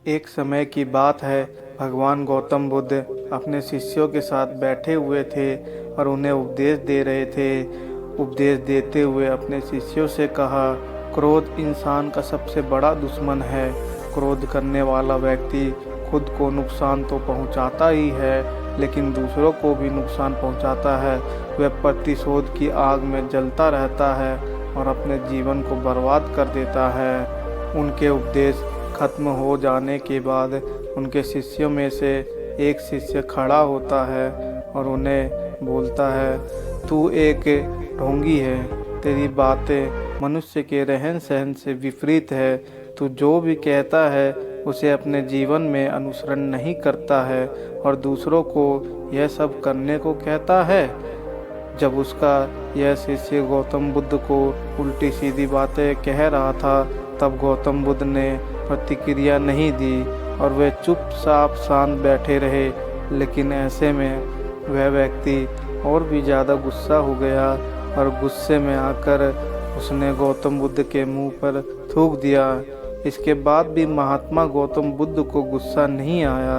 एक समय की बात है, भगवान गौतम बुद्ध अपने शिष्यों के साथ बैठे हुए थे और उन्हें उपदेश दे रहे थे। उपदेश देते हुए अपने शिष्यों से कहा, क्रोध इंसान का सबसे बड़ा दुश्मन है। क्रोध करने वाला व्यक्ति खुद को नुकसान तो पहुंचाता ही है, लेकिन दूसरों को भी नुकसान पहुंचाता है। वह प्रतिशोध की आग में जलता रहता है और अपने जीवन को बर्बाद कर देता है। उनके उपदेश खत्म हो जाने के बाद उनके शिष्यों में से एक शिष्य खड़ा होता है और उन्हें बोलता है, तू एक ढोंगी है, तेरी बातें मनुष्य के रहन सहन से विपरीत है। तू जो भी कहता है उसे अपने जीवन में अनुसरण नहीं करता है और दूसरों को यह सब करने को कहता है। जब उसका यह शिष्य गौतम बुद्ध को उल्टी सीधी बातें कह रहा था, तब गौतम बुद्ध ने प्रतिक्रिया नहीं दी और वे चुपचाप शांत बैठे रहे। लेकिन ऐसे में वह व्यक्ति और भी ज़्यादा गुस्सा हो गया और गुस्से में आकर उसने गौतम बुद्ध के मुंह पर थूक दिया। इसके बाद भी महात्मा गौतम बुद्ध को गुस्सा नहीं आया।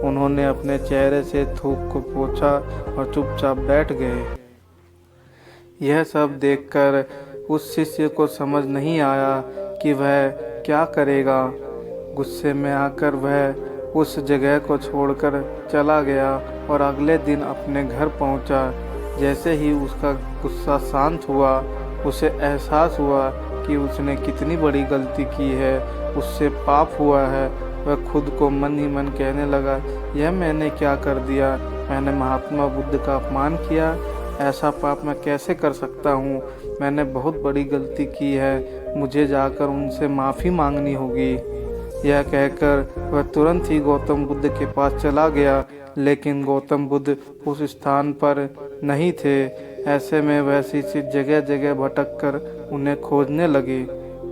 उन्होंने अपने चेहरे से थूक को पोंछा और चुपचाप बैठ गए। यह सब देखकर उस शिष्य को समझ नहीं आया कि वह क्या करेगा। गुस्से में आकर वह उस जगह को छोड़कर चला गया और अगले दिन अपने घर पहुंचा। जैसे ही उसका गुस्सा शांत हुआ, उसे एहसास हुआ कि उसने कितनी बड़ी गलती की है, उससे पाप हुआ है। वह खुद को मन ही मन कहने लगा, यह मैंने क्या कर दिया? मैंने महात्मा बुद्ध का अपमान किया। ऐसा पाप मैं कैसे कर सकता हूँ? मैंने बहुत बड़ी गलती की है, मुझे जाकर उनसे माफ़ी मांगनी होगी। यह कहकर वह तुरंत ही गौतम बुद्ध के पास चला गया, लेकिन गौतम बुद्ध उस स्थान पर नहीं थे। ऐसे में वह शिष्य जगह जगह भटक कर उन्हें खोजने लगे।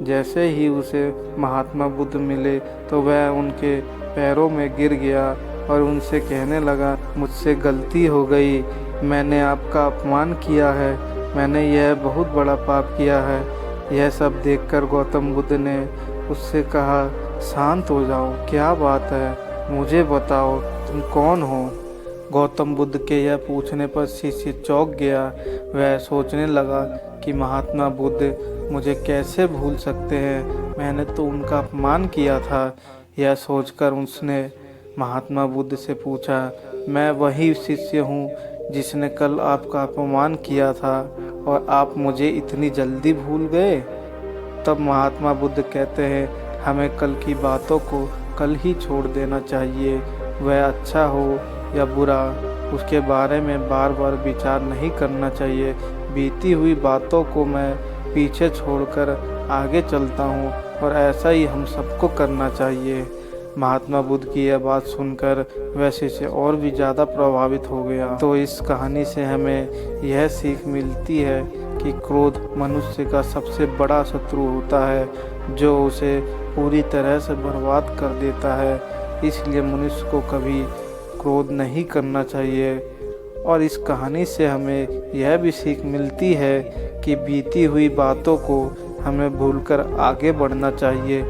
जैसे ही उसे महात्मा बुद्ध मिले तो वह उनके पैरों में गिर गया और उनसे कहने लगा, मुझसे गलती हो गई, मैंने आपका अपमान किया है, मैंने यह बहुत बड़ा पाप किया है। यह सब देखकर गौतम बुद्ध ने उससे कहा, शांत हो जाओ, क्या बात है, मुझे बताओ तुम कौन हो? गौतम बुद्ध के यह पूछने पर शिष्य चौंक गया। वह सोचने लगा कि महात्मा बुद्ध मुझे कैसे भूल सकते हैं, मैंने तो उनका अपमान किया था। यह सोचकर उसने महात्मा बुद्ध से पूछा, मैं वही शिष्य हूँ जिसने कल आपका अपमान किया था और आप मुझे इतनी जल्दी भूल गए? तब महात्मा बुद्ध कहते हैं, हमें कल की बातों को कल ही छोड़ देना चाहिए। वह अच्छा हो या बुरा, उसके बारे में बार बार विचार नहीं करना चाहिए। बीती हुई बातों को मैं पीछे छोड़कर आगे चलता हूँ और ऐसा ही हम सबको करना चाहिए। महात्मा बुद्ध की यह बात सुनकर वह शिष्य और भी ज़्यादा प्रभावित हो गया। तो इस कहानी से हमें यह सीख मिलती है कि क्रोध मनुष्य का सबसे बड़ा शत्रु होता है, जो उसे पूरी तरह से बर्बाद कर देता है। इसलिए मनुष्य को कभी क्रोध नहीं करना चाहिए। और इस कहानी से हमें यह भी सीख मिलती है कि बीती हुई बातों को हमें भूलकर आगे बढ़ना चाहिए